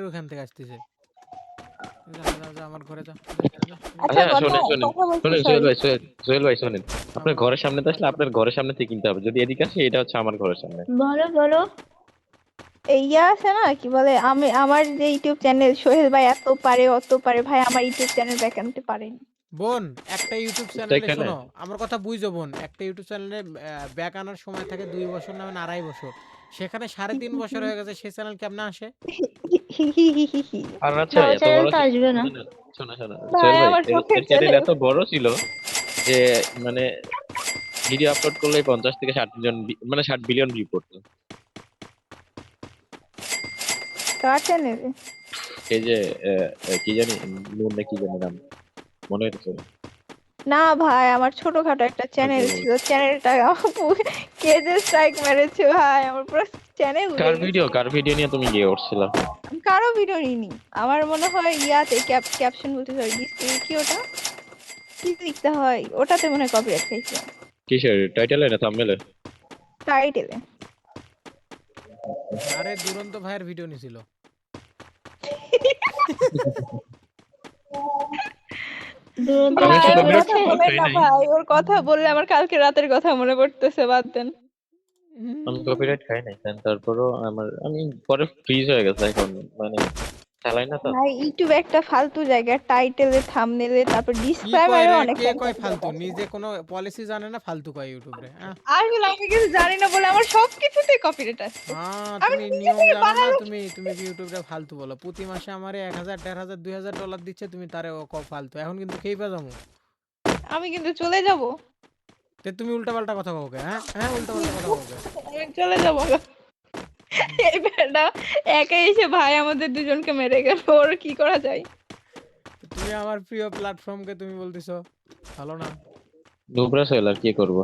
ওখান থেকে আসতেছে। যা যা যা আমার ঘরে যা। আচ্ছা আচ্ছা কথা শোনেন কথা বলছি শোনেন সরি। সোহেল ভাই শোনেন, আপনার ঘরের সামনে তো আসলে আপনার ঘরের সামনে থেকে কিনতে হবে, যদি এদিকে আসে এটা হচ্ছে আমার ঘরের সামনে। বলো বলো। এই ইয়া আছে না কি বলে আমি আমার যে ইউটিউব চ্যানেল সোহেল ভাই এত পারে অত পারে ভাই আমার ইউটিউব চ্যানেল ব্যাক আনতে পারেনি। বোন একটা ইউটিউব তাই চ্যানেলে কেন? শোনো আমার কথা বুঝো বোন, একটা ইউটিউব চ্যানেলে ব্যাক আনার সময় থাকে 2 বছর না 2.5 বছর, সেখানে 3.5 বছর হয়ে গেছে, সেই চ্যানেল কেমনে আসে? আর আচ্ছা তোমার এত চ্যানেল বড় তো আসবে না শোনেন শোনো শোনো ভাই সোহেল ভাই, আমার এর চোখের এর চ্যানেল চ্যানেল। এত বড় ছিল যে মানে ভিডিও আপলোড করলে 50 থেকে 60 মিলিয়ন মানে 60 বিলিয়ন ভিউ করতো। কার চ্যানেলে? এই যে কি জানি নূর না কি জানি নাম, মনে হচ্ছে। না ভাই আমার ছোটখাটো একটা চ্যানেল ছিল, চ্যানেলটা কে যে স্ট্রাইক মেরেছে ভাই আমার পুরো চ্যানেল উড়ে গেছে। কার ভিডিও নিয়ে তুমি গিয়ে উঠছিল? আমি কারো ভিডিও নিইনি। আমার মনে হয় ইয়াতে ক্যাপশন বলতে সরি কি ওটা কি লিখতে হয় ওটাতে মনে হয় কপিরাইট খাইছিলাম। কিসের টাইটেলে না থাম্বনেলে? টাইটেলে। আরে দুরন্ত ভাইয়ের ভিডিও নিছিল। দুরন্ত আমি হচ্ছে ভাই ওর কপিরাইট কথা বলেন খাই না নাই, ভাই, ওর কথা বললে আমার কালকে রাতের কথা মনে পড়তেছে, বাদ দেন। আমি কপিরাইট খাই নাই তারপরও আমি পরে ফ্রিজ হয়ে গেছে এখন, মানে চালাই না তো। ভাই ইউটিউব একটা ফালতু জায়গা, টাইটেলে থাম্বনেলে তারপর কি কয় ডিসক্রাইবারে রে, অনেক কে কয় ফালতু ফালতু? জায়গা আছে। নিজে কোনো পলিসি জানে না, ফালতু কয় ইউটিউবে। আসলে আমি কিছু জানি না বলে আমার সবকিছুতেই কপিরাইট আসছে। আমি তুমি নিজে নিয়ম থেকে জানো না, বানানো তুমি তুমি ইউটিউবে ফালতু বলো। প্রতি মাসে আমারে 1,000 1,500 $2,000 দিচ্ছে, তুমি তারে ও ফালতু এখন কিন্তু খেয়ে যাবো। আমি কিন্তু চলে যাব। তে তুমি উল্টাপাল্টা কথা কও কে? হ্যাঁ উল্টাপাল্টা কথা কও কে? আমি চলে যাব। এই বেটা একা এসে ভাই আমাদের দুজনকে মেরে গেল, ওর কি করা যায়? তো তুমি আমার প্রিয় প্ল্যাটফর্মকে তুমি বলতেছো ভালো না? নুবরা সোহেল আর কি করবো।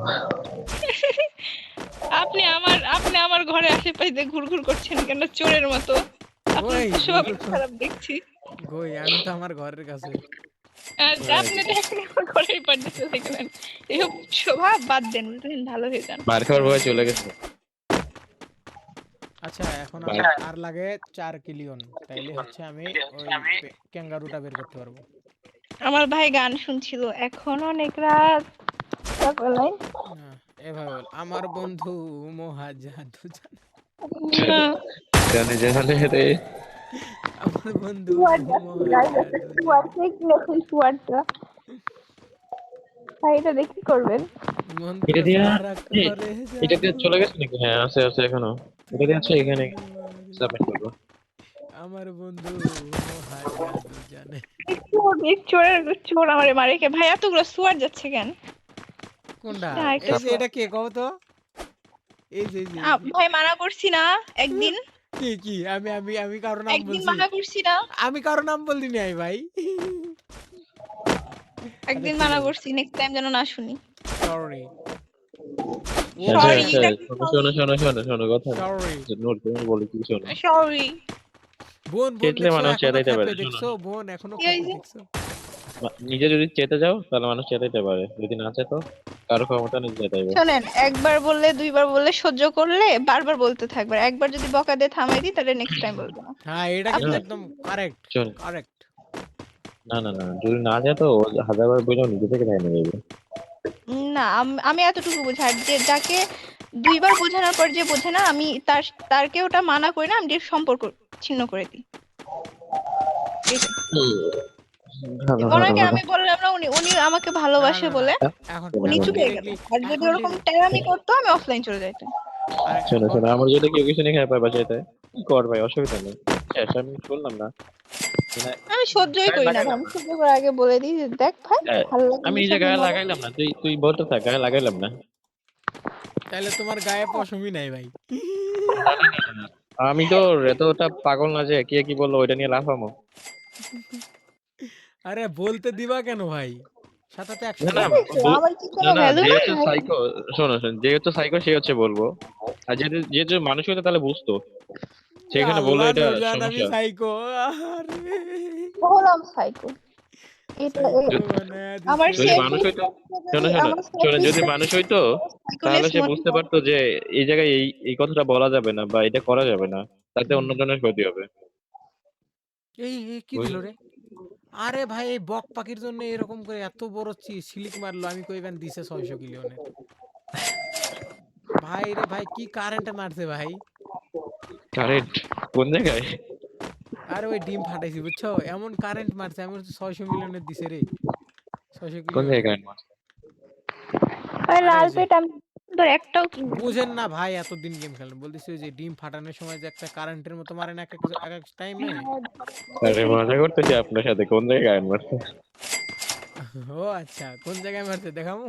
আপনি আমার ঘরে আশেপাশে দিয়ে ঘুরঘুর করছেন কেন চোরের মতো? আপনার কই তো স্বভাব একটু খারাপ দেখছি। কই আমি তো আমার ঘরের কাছে। আর আপনি তো এখন আমার ঘরের পার দিতে গেলেন। এসব স্বভাব বাদ দেন, বুঝলেন, ভালো হয়ে যান। মার খাওয়ার ভয়ে চলে গেছে। আচ্ছা এখন আমার মার- আর লাগে 4 কিলিয়ন, তাইলে হচ্ছে আমি ওই ক্যাঙ্গারুটা বের করতে পারবো। আমার ভাই গান শুনছিল, এখন অনেক রাত। তারপর লাইন না, এভাবে বল, আমার বন্ধু মহাজাদু জানে। না জানে জানে রে। আমার বন্ধু সুয়ার যাচ্ছে গাইস, একটা মহাজাদু সুয়ার জানে। কে কি লেখেন সুয়ারটা? ভাই এটা দেখি করবেন। মন্ত্র এটা দিয়া সারা এ- করে এটা দিয়ে জাদু। চলে গেছে নাকি? হ্যাঁ আছে আছে এখনো। এটা দিয়ে আছে এখানে বন্ধু সাবমিট করবো। আমার বন্ধু মহাজাদু জানে। চোর আমারে মারে কে ভাই, এতগুলো সুয়ার যাচ্ছে কেন? কোনটা? না একটা এই যে সুয়ার। এটা কে কও তো? এই যে ভাই মানা করছি না একদিন। কি কি আমি আমি আমি কারো নাম একদিন বলছি? মানা করছি না। আমি কারো নাম বললি নাই ভাই। আচ্ছা একদিন ঠিক মানা আছে, করছি, নেক্সট টাইম যেন না শুনি। সরি। ও আচ্ছা সরি, ভাই, আচ্ছা, এটা কি শোনো সরি? শোনো শোনো শোনো কথা। সরি। নোট তুমি বলি কি শোনো। সরি। বোন বোন চেতলে দেখছো মানুষ এখনো চেতাইতে খেপে, পারে, শোনো। দেখছো বোন এখনো কি খেপে, হয়েছে? দেখছো? নিজে যদি চেতে যাও তাহলে মানুষ চেতাইতে পারে, যদি না চেতো কারো ক্ষমতা নেই চেতাইবে। শোনেন, একবার বললে দুইবার বললে সহ্য করলে বারবার বলতে থাকবে, আর একবার যদি বকা দিয়ে থামাই দিই তাহলে নেক্সট টাইম বলবো না। হ্যাঁ এটা কিন্তু আপনি না একদম কারেক্ট, শোন, কারেক্ট। না না না, যদি না যেত ও হাজারবার বলেও নিজে থেকে ধ্যান যাবে। না আমি এতটুকু বুঝি, আর যে যাকে দুইবার বোঝানোর পর যে বোঝে না আমি তারকে ওটা মানা করি না, আমি ডিরেক্ট সম্পর্ক ছিন্ন করে দিই। এটাই। ভালো ভালো ওনাকে ভালো। আমি বললাম না, উনি উনি আমাকে না ভালোবাসে না না, বলে এখন উনি এখন চুপ হয়ে গেল, ডিরেক্টলি, আর যদি এখন ওরকম টেরামি করতো আমি অফলাইন চলে যাইতাম। আর শোনো এখন শোনো, আমার যদি কেউ কিছু নিয়ে খারাপ পায় বাসাইতে কর ভাই, অসুবিধা নেই। শেষ আমি বললাম না মানে আমি সহ্যই গায়ে করি না ভাই, লাগাইলাম আমি না। সহ্য করে আগে বলে দিই যে দেখ ভাই ভালো লাগে আমি না নিজে সামনে গায়ে মজা। লাগাইলাম না, তুই তুই বলতে থাক, গায়ে লাগাইলাম না। তাহলে তোমার গায়ে পশমই নাই ভাই। না না না না না। আমি তো এতটা পাগল না যে কে কি বললো ওইটা নিয়ে লাফামো। আরে বলতে দিবা কেন ভাই? সাথে তো না 100 না জন। বলেন তো, আমার কি না কোনো না, ভ্যালু যে নাই হচ্ছে ভাই? সাইকো, শোনো শোনো, যে হচ্ছে সাইকো সে হচ্ছে বলবো, আর যে যে যে মানুষ হইতো তাহলে বুঝতো, সেখানে বললো আল্লাহ এটা নূরজান আমি সমস্যা। সাইকো। আরে হলাম সাইকো। এটা সাইকো বানায়া আমার দিছে যদি শেষ মানুষ হইতো, বিশ্বাসটা যদি শোনো শোনো আমার শেষ শোনো, যদি বিশ্বাস মানুষ হইতো তাহলে সাইকোনেস সে মনে বুঝতে হয়। পারতো যে এই জায়গায় এই এই কথাটা বলা যাবে না বা এটা করা যাবে না, তাতে অন্য জনের ক্ষতি হবে। এই কি দিল রে? আরে ভাই এই বক পাখির জন্য এরকম করে এত বড় সিলিক মারলো, আমি কইবেন দিছে 600 কিলিয়নের। ভাই রে ভাই কি কারেন্টে মারছে ভাই। কারেন্ট কোন জায়গায়? আরে ওই ডিম ফাটাইছি বুঝছো, এমন কারেন্ট মারছে, আমি 600 মিলিয়নের দিছে রে, 600 কোন কিলিয়নের। জায়গায় মারছে? ওই আরে লাল ওই যে পেট আমি তোর একটাও কিনি নাই। বুঝেন না ভাই, এতদিন গেম খেলেন, বলতেছি ওই যে ডিম ফাটানোর সময় যে একটা কারেন্টের মতো মারে না এক এক টাইমে। আরে মজা করতেছি আপনার সাথে, কোন জায়গায় মারছে? ও আচ্ছা, কোন জায়গায় মারছে দেখামু?